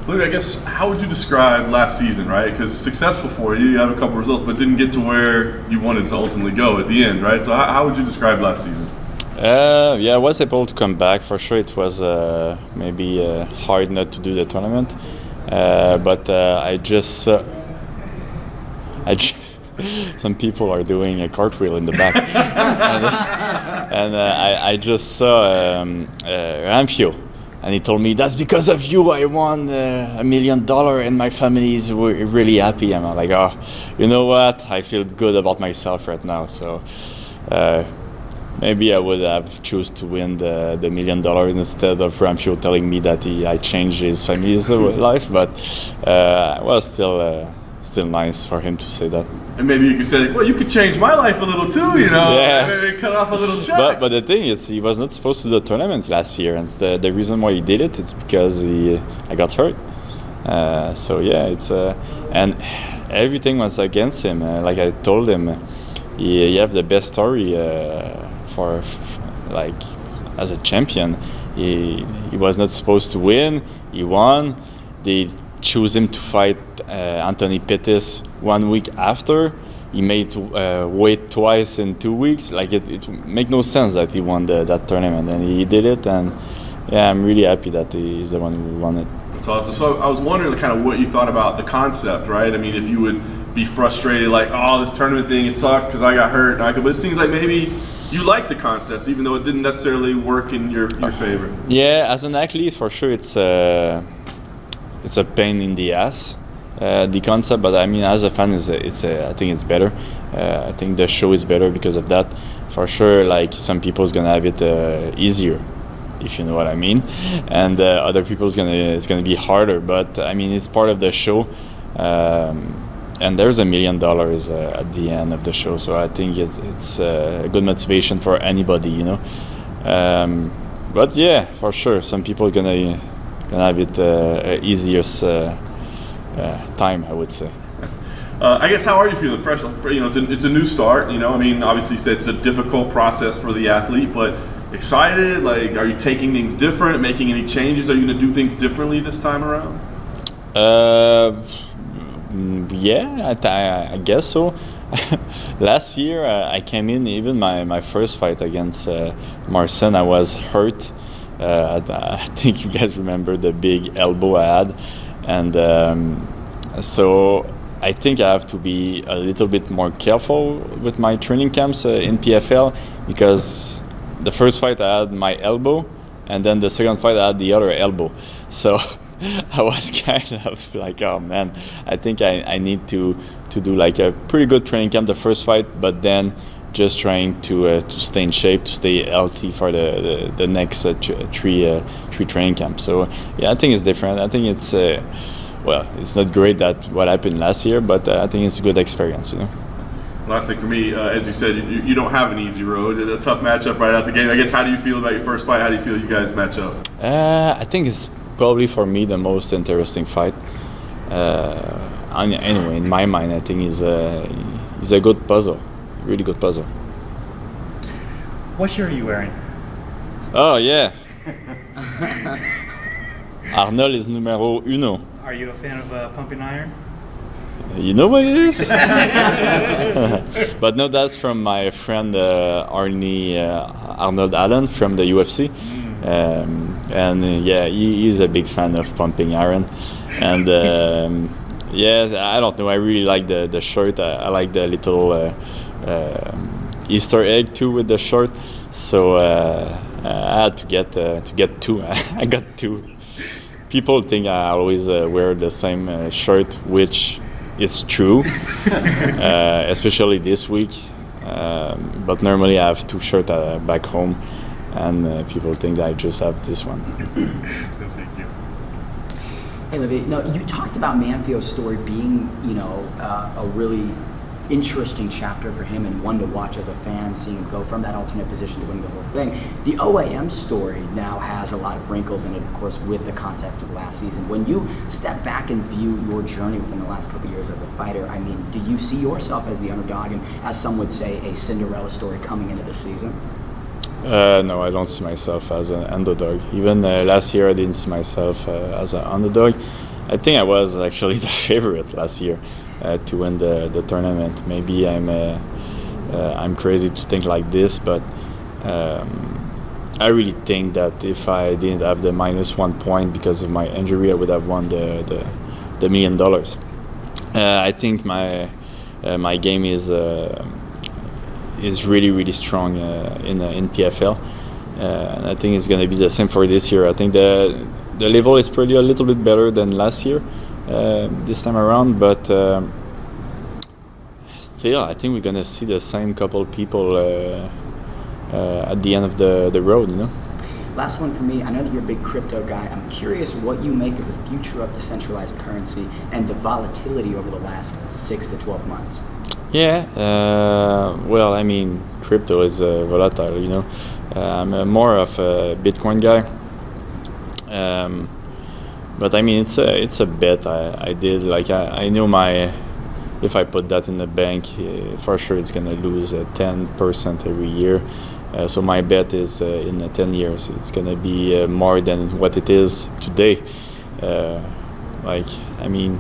Look, I guess, how would you describe last season, right? Because successful for you, you have a couple results, but didn't get to where you wanted to ultimately go at the end, right? So how would you describe last season? Yeah, I was able to come back. For sure, it was maybe hard not to do the tournament, but some people are doing a cartwheel in the back, and I just saw Ramphio. And he told me, that's because of you I won $1 million and my family is really happy. And I'm like, oh, you know what? I feel good about myself right now. So maybe I would have choose to win the $1 million instead of Ramphio telling me that I changed his family's life. But well, still nice for him to say that. And maybe you could say, well, you could change my life a little too, you know. Yeah. Maybe cut off a little check. But the thing is, he was not supposed to do the tournament last year, and the reason why he did it's because I got hurt. So yeah, it's and everything was against him. Like I told him, you have the best story for like as a champion. He was not supposed to win. He won. They choose him to fight Anthony Pettis 1 week after. He made wait twice in 2 weeks. Like it make no sense that he won that tournament, and he did it. And yeah, I'm really happy that he's the one who won it. That's awesome. So I was wondering kind of what you thought about the concept, right? I mean, if you would be frustrated, like, oh, this tournament thing, it sucks because I got hurt. But it seems like maybe you like the concept, even though it didn't necessarily work in your favor. Yeah, as an athlete, for sure, it's a pain in the ass, the concept. But I mean, as a fan, I think it's better. I think the show is better because of that. For sure, like some people's gonna have it easier, if you know what I mean, and other people's it's gonna be harder. But I mean, it's part of the show, and there's $1 million at the end of the show. So I think it's a good motivation for anybody, you know. But yeah, for sure, some people gonna have it easier time, I would say. I guess, how are you feeling? Fresh, you know, it's a new start. You know, I mean, obviously, you said it's a difficult process for the athlete, but excited. Like, are you taking things different? Making any changes? Are you going to do things differently this time around? Yeah, I guess so. Last year, I came in. Even my first fight against Marcin, I was hurt. I think you guys remember the big elbow I had, and so I think I have to be a little bit more careful with my training camps in PFL, because the first fight I had my elbow, and then the second fight I had the other elbow. So I was kind of like, oh man, I think I need to do like a pretty good training camp the first fight, but then just trying to stay in shape, to stay healthy for the next three training camps. So yeah, I think it's different. I think it's well, it's not great that what happened last year, but I think it's a good experience, you know. Last thing for me, as you said, you don't have an easy road. A tough matchup right out the game. I guess, how do you feel about your first fight? How do you feel you guys match up? I think it's probably for me the most interesting fight. Anyway, in my mind, I think it's a good puzzle, really good puzzle. What shirt are you wearing? Oh yeah. Arnold is numero uno. Are you a fan of Pumping Iron? You know what it is? But no, that's from my friend Arnold Allen from the UFC. Yeah, he's a big fan of Pumping Iron. And yeah, I don't know, I really like the shirt. I like the little Easter egg too with the shirt. So I had to get two. I got two. People think I always wear the same shirt, which is true, especially this week. But normally I have two shirts back home, and people think that I just have this one. Thank you. Hey, Olivier, no, you talked about Manfio's story being, you know, a really interesting chapter for him and one to watch as a fan, seeing him go from that alternate position to winning the whole thing. The OAM story now has a lot of wrinkles in it, of course, with the context of last season. When you step back and view your journey within the last couple of years as a fighter, I mean, do you see yourself as the underdog and, as some would say, a Cinderella story coming into this season? No, I don't see myself as an underdog. Even last year, I didn't see myself as an underdog. I think I was actually the favorite last year to win the tournament. Maybe I'm crazy to think like this, but I really think that if I didn't have the -1 point because of my injury, I would have won the $1 million. I think my game is really strong in PFL, and I think it's going to be the same for this year. I think the level is probably a little bit better than last year this time around, but still, I think we're going to see the same couple people at the end of the road, you know. Last one for me. I know that you're a big crypto guy. I'm curious what you make of the future of decentralized currency and the volatility over the last 6 to 12 months. Yeah, well, I mean, crypto is volatile, you know. I'm more of a Bitcoin guy, but I mean, it's a bet I did. Like I know if I put that in the bank, for sure it's gonna lose 10% every year. So my bet is in 10 years it's gonna be more than what it is today. Like, I mean,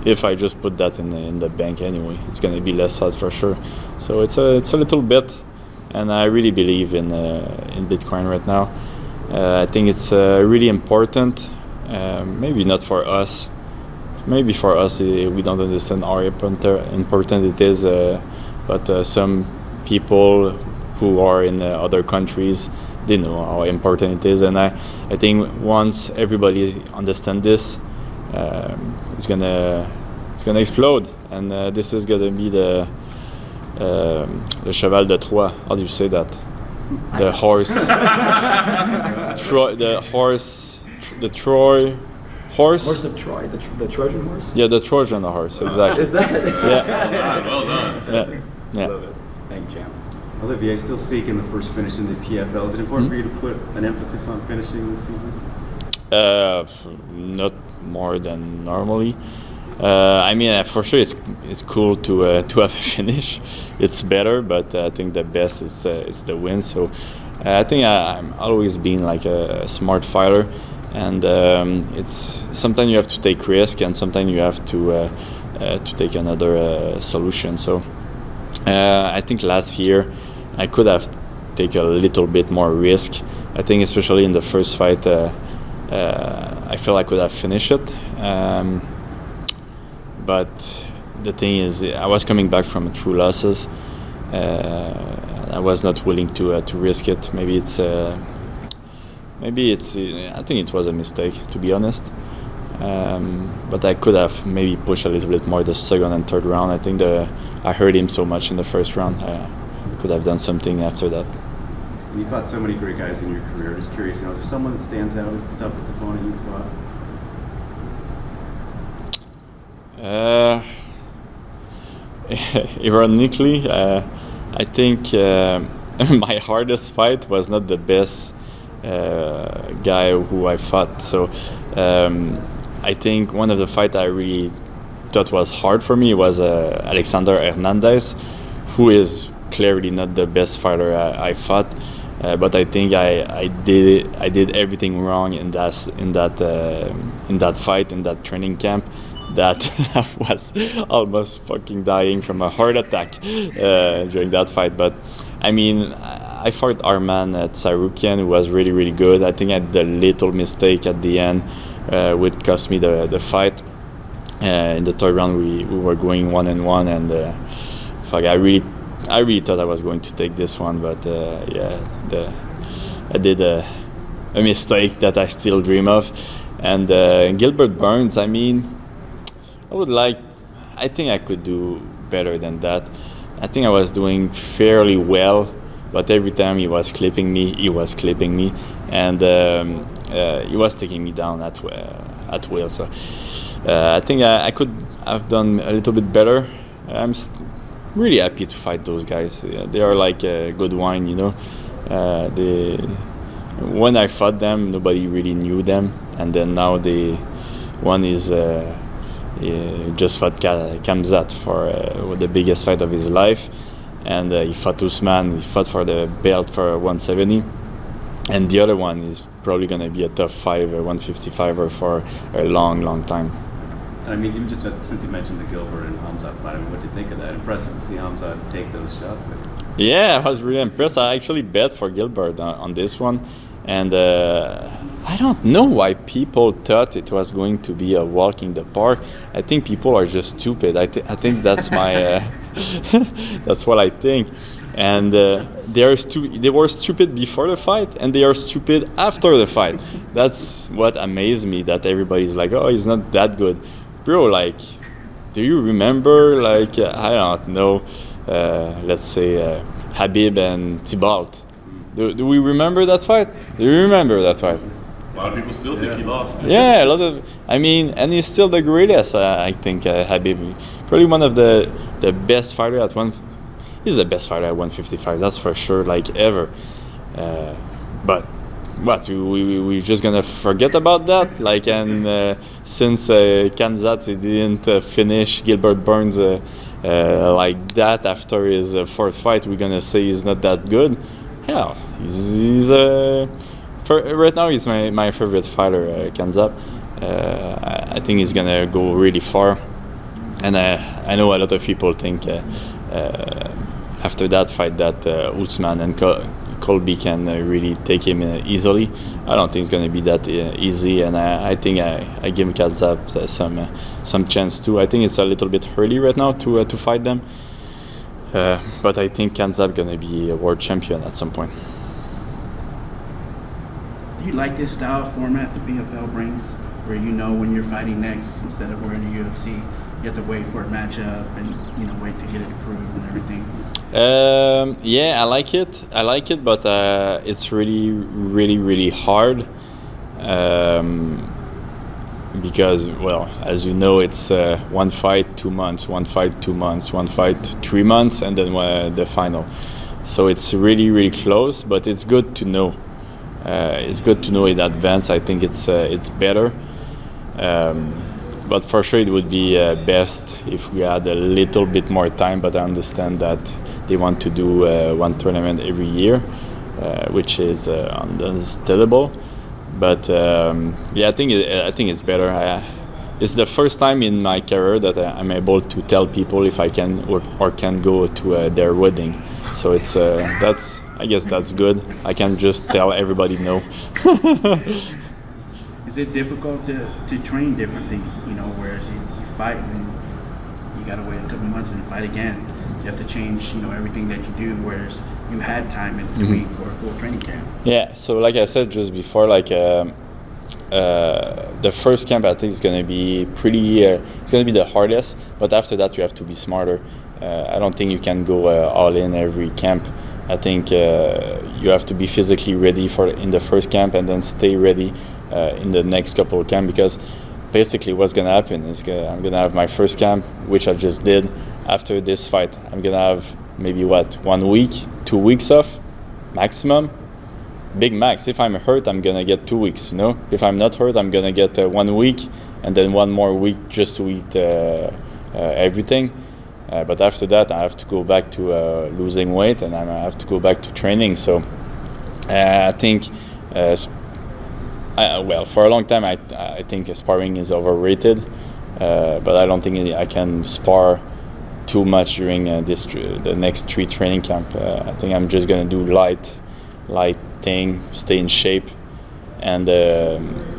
if I just put that in the bank anyway, it's gonna be less fast for sure. So it's a little bit, and I really believe in Bitcoin right now. I think it's really important. Maybe not for us. Maybe for us we don't understand how important it is, but some people who are in other countries, they know how important it is, and I think once everybody understands this, it's gonna explode, and this is gonna be the cheval de Troie. How do you say that? The horse, Horse of Troy, the Trojan horse? Yeah, the Trojan horse, exactly. Is that? Yeah. Well done. Yeah. Love it. Thank you, champ. Olivier, still seeking the first finish in the PFL. Is it important for you to put an emphasis on finishing this season? Not more than normally. I mean, for sure, it's cool to have a finish. It's better, but I think the best is the win. So I think I'm always been like a smart fighter, and it's sometimes you have to take risk, and sometimes you have to take another solution. So I think last year I could have taken a little bit more risk. I think especially in the first fight, I feel I could have finished it. But the thing is, I was coming back from 2 losses. I was not willing to risk it. Maybe it's. I think it was a mistake, to be honest. But I could have maybe pushed a little bit more the second and third round. I think I hurt him so much in the first round. I could have done something after that. You fought so many great guys in your career. Just curious, is there someone that stands out as the toughest opponent you fought? Ironically, I think my hardest fight was not the best guy who I fought. So I think one of the fights I really thought was hard for me was Alexander Hernandez, who is clearly not the best fighter I fought. But I think I did everything wrong in that fight, in that training camp, that I was almost fucking dying from a heart attack during that fight. But I mean, I fought Arman Tsarukyan, who was really, really good. I think I had a little mistake at the end, which cost me the fight. In the third round, we were going 1-1, and I really thought I was going to take this one, but I did a mistake that I still dream of. And Gilbert Burns, I mean, I think I could do better than that. I think I was doing fairly well, but every time he was clipping me, and he was taking me down at will. So I think I could have done a little bit better. I'm really happy to fight those guys. They are like good wine, you know. When I fought them, nobody really knew them, and then now one is just fought Khamzat for the biggest fight of his life, and he fought Usman. He fought for the belt for 170, and the other one is probably gonna be a top 5 155er for a long, long time. I mean, you just since you mentioned the Gilbert and Khamzat fight, I mean, what do you think of that? Impressive to see Khamzat take those shots there. Yeah, I was really impressed. I actually bet for Gilbert on this one, and I don't know why people thought it was going to be a walk in the park. I think people are just stupid. I think that's my that's what I think. And they were stupid before the fight, and they are stupid after the fight. That's what amazed me. That everybody's like, "Oh, he's not that good." Bro, like, do you remember, like, I don't know, let's say Habib and Tibalt? Do we remember that fight? Do you remember that fight? A lot of people still think he lost. Yeah, a lot of. I mean, and he's still the greatest. I think Habib, probably one of the best fighter at one. He's the best fighter at 155. That's for sure, like ever. But what we just gonna forget about that? Like, and since Khamzat didn't finish Gilbert Burns like that after his fourth fight, we're gonna say he's not that good. Hell, he's right now he's my favorite fighter, Khamzat. I think he's gonna go really far, and I know a lot of people think after that fight that Usman and Colby can really take him easily. I don't think it's going to be that easy, and I think I give Khamzat some chance too. I think it's a little bit early right now to fight them, but I think Khamzat going to be a world champion at some point. Do you like this style format the PFL brings, where you know when you're fighting next instead of where in the UFC you have to wait for a matchup and wait to get it approved and everything? Yeah, I like it, but it's really hard because, well, as you know, it's one fight 2 months, one fight 2 months, one fight 3 months, and then the final. So it's really close, but it's good to know. It's good to know in advance. I think it's better. But for sure, it would be best if we had a little bit more time. But I understand that they want to do one tournament every year, which is understandable. But yeah, I think it's better. It's the first time in my career that I'm able to tell people if I can or can't go to their wedding. So it's I guess that's good. I can just tell everybody no. Is it difficult to train differently, whereas you fight and you got to wait a couple months and fight again? You have to change, everything that you do, whereas you had time in between for a full training camp. Yeah, so like I said just before, like the first camp I think is going to be it's going to be the hardest, but after that you have to be smarter. I don't think you can go all in every camp. I think you have to be physically ready in the first camp and then stay ready in the next couple of camps, because basically what's going to happen is I'm going to have my first camp, which I just did. After this fight, I'm going to have maybe 1 week, 2 weeks off, maximum. Big max. If I'm hurt, I'm going to get 2 weeks, If I'm not hurt, I'm going to get 1 week and then 1 more week just to eat everything. But after that, I have to go back to losing weight, and I have to go back to training. So I think, for a long time, I think sparring is overrated. But I don't think I can spar too much during the next 3 training camp. I think I'm just gonna do light thing, stay in shape, and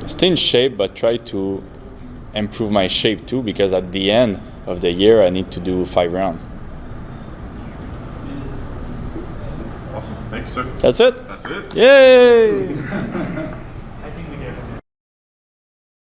stay in shape, but try to improve my shape too, because at the end of the year I need to do 5 rounds. Awesome. Thank you, sir. That's it? That's it. Yay!